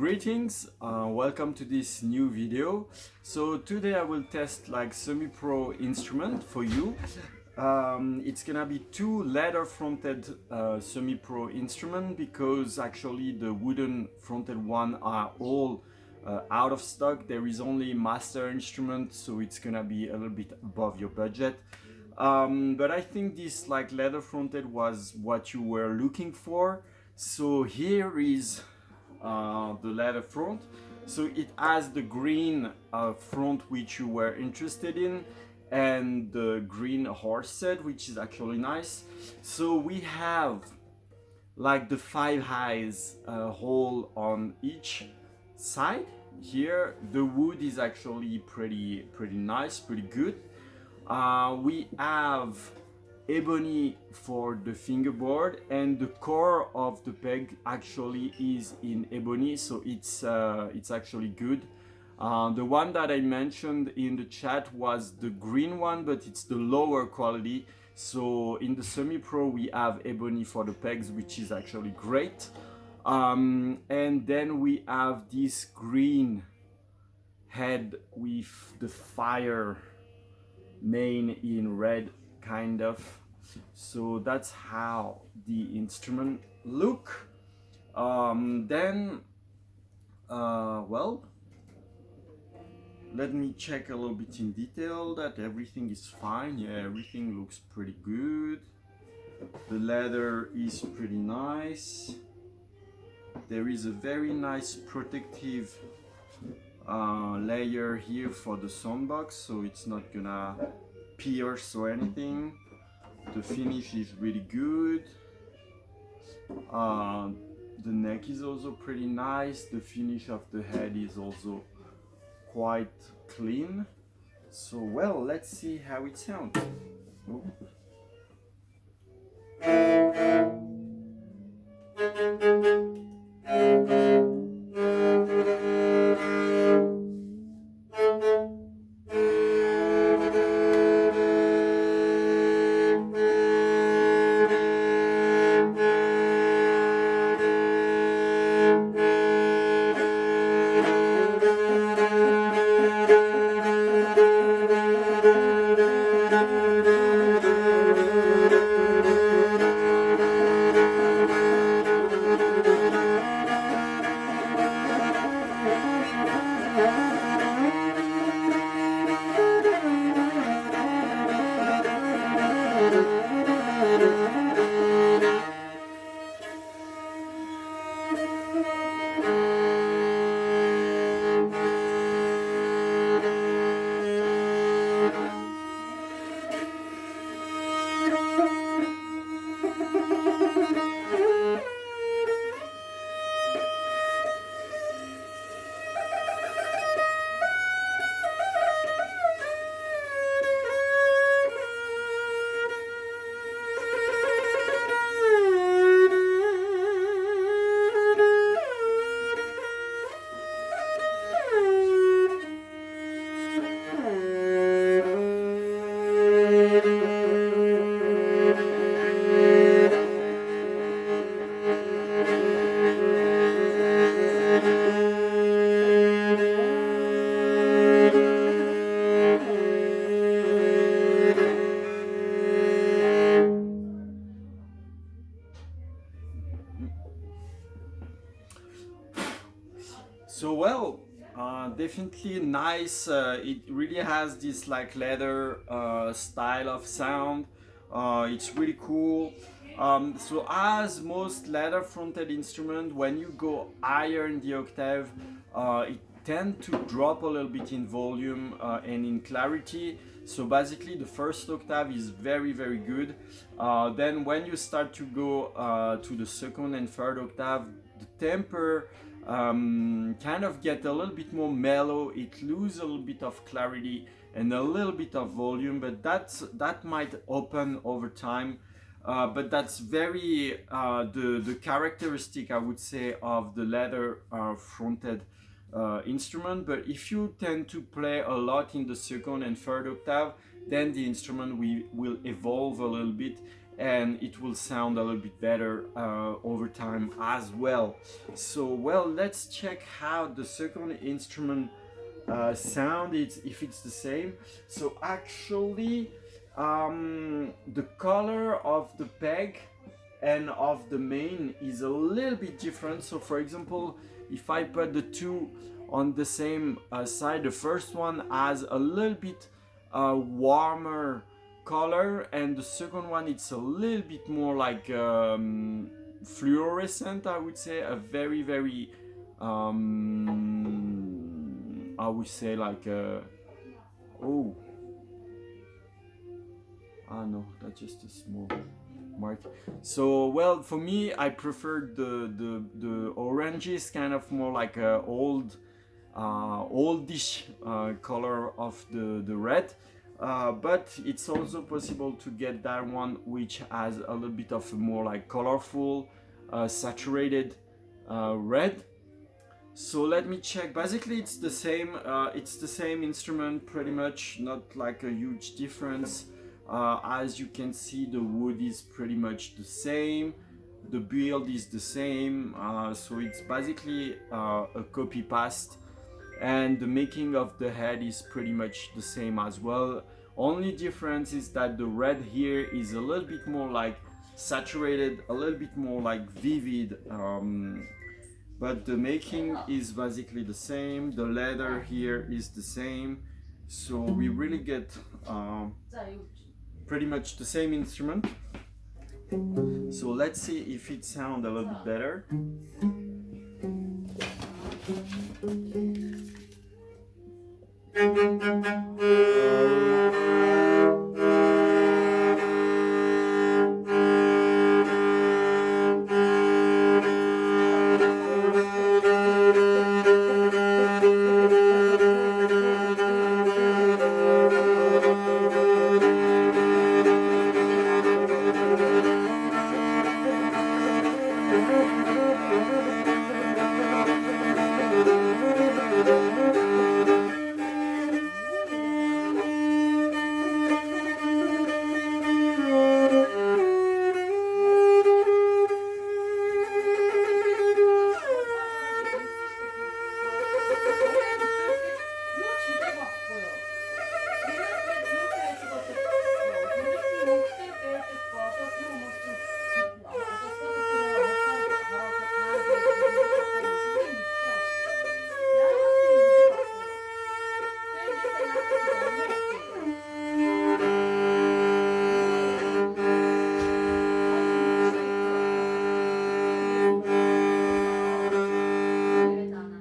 Greetings, welcome to this new video. So today I will test like semi-pro instrument for you. It's gonna be two leather fronted semi-pro instrument because actually the wooden fronted one are all out of stock. There is only master instrument, so it's gonna be a little bit above your budget. But I think this like leather fronted was what you were looking for. So here is the LeatherFront. So it has the green front which you were interested in and the green horse set, which is actually nice. So we have like the 5 highs hole on each side. Here the wood is actually pretty nice, pretty good. We have ebony for the fingerboard, and the core of the peg actually is in ebony, so it's actually good. The one that I mentioned in the chat was the green one, but it's the lower quality. So in the semi-pro we have ebony for the pegs, which is actually great. And then we have this green head with the fire main in red, kind of. So that's how the instrument look. Well, let me check a little bit in detail that everything is fine. Yeah, everything looks pretty good. The leather is pretty nice. There is a very nice protective layer here for the soundbox, so it's not gonna pierce or anything. The finish is really good. The neck is also pretty nice. The finish of the head is also quite clean. So well, let's see how it sounds. Oh. So well, definitely nice. It really has this like leather style of sound. It's really cool. So as most leather fronted instrument, when you go higher in the octave, it tend to drop a little bit in volume and in clarity. So basically the first octave is very good. Then when you start to go to the second and third octave, the temper kind of get a little bit more mellow. It loses a little bit of clarity and a little bit of volume, but that might open over time. But that's very the characteristic, I would say, of the leather fronted instrument. But if you tend to play a lot in the second and third octave, then the instrument will evolve a little bit and it will sound a little bit better over time as well. So well, let's check how the second instrument sound if it's the same. So actually the color of the peg and of the main is a little bit different. So for example, if I put the two on the same side, the first one has a little bit warmer color, and the second one it's a little bit more like fluorescent, I would say, a very very I would say like oh no, that's just a small mark. So well, for me I prefer the oranges, kind of more like a oldish color of the red. But it's also possible to get that one which has a little bit of a more like colorful saturated red. So let me check. Basically it's the same instrument pretty much, not like a huge difference. As you can see, the wood is pretty much the same, the build is the same, so it's basically a copy paste, and the making of the head is pretty much the same as well. Only difference is that the red here is a little bit more like saturated, a little bit more like vivid, but the making is basically the same. The leather here is the same, so we really get pretty much the same instrument. So let's see if it sounds a little bit better.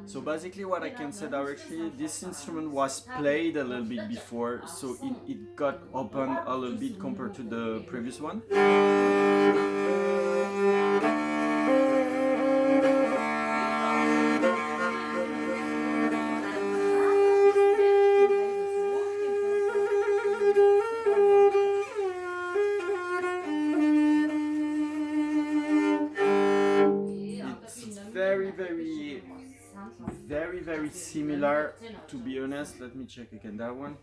So basically what I can say directly, this instrument was played a little bit before, so it got opened a little bit compared to the previous one. It's very similar, to be honest. Let me check again that one.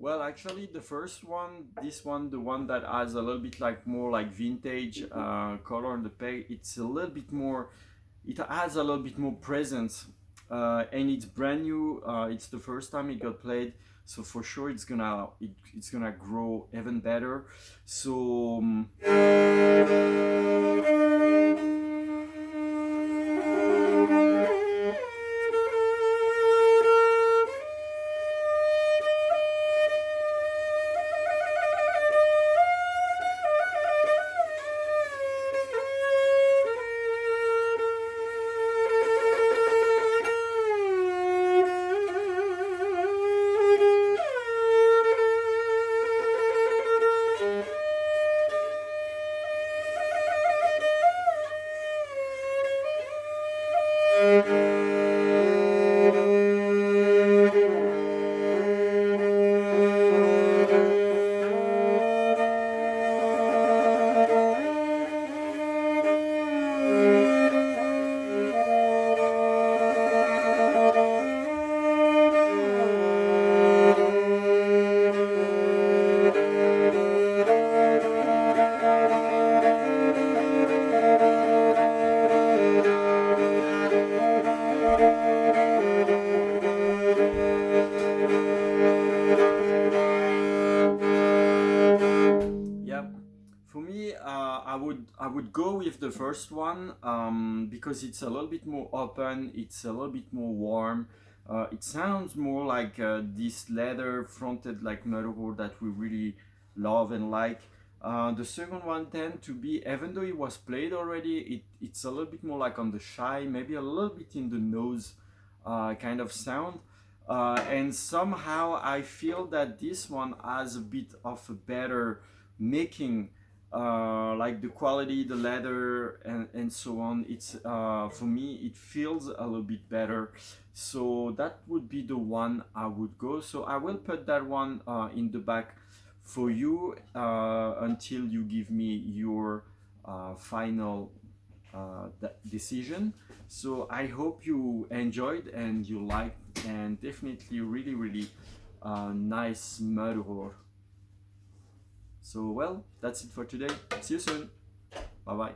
Well, actually the first one, this one, the one that has a little bit like more like vintage color on the peg, it's a little bit more, it has a little bit more presence, and it's brand new. It's the first time it got played, so for sure it's gonna grow even better. So I would go with the first one because it's a little bit more open, it's a little bit more warm. It sounds more like this leather fronted like Morin that we really love and like. The second one tend to be, even though it was played already, it's a little bit more like on the shy, maybe a little bit in the nose kind of sound. And somehow I feel that this one has a bit of a better making, like the quality, the leather, and so on. It's for me, it feels a little bit better. So that would be the one I would go. So I will put that one in the back for you until you give me your final decision. So I hope you enjoyed and you liked, and definitely really nice Morin. So well, that's it for today. See you soon. Bye bye.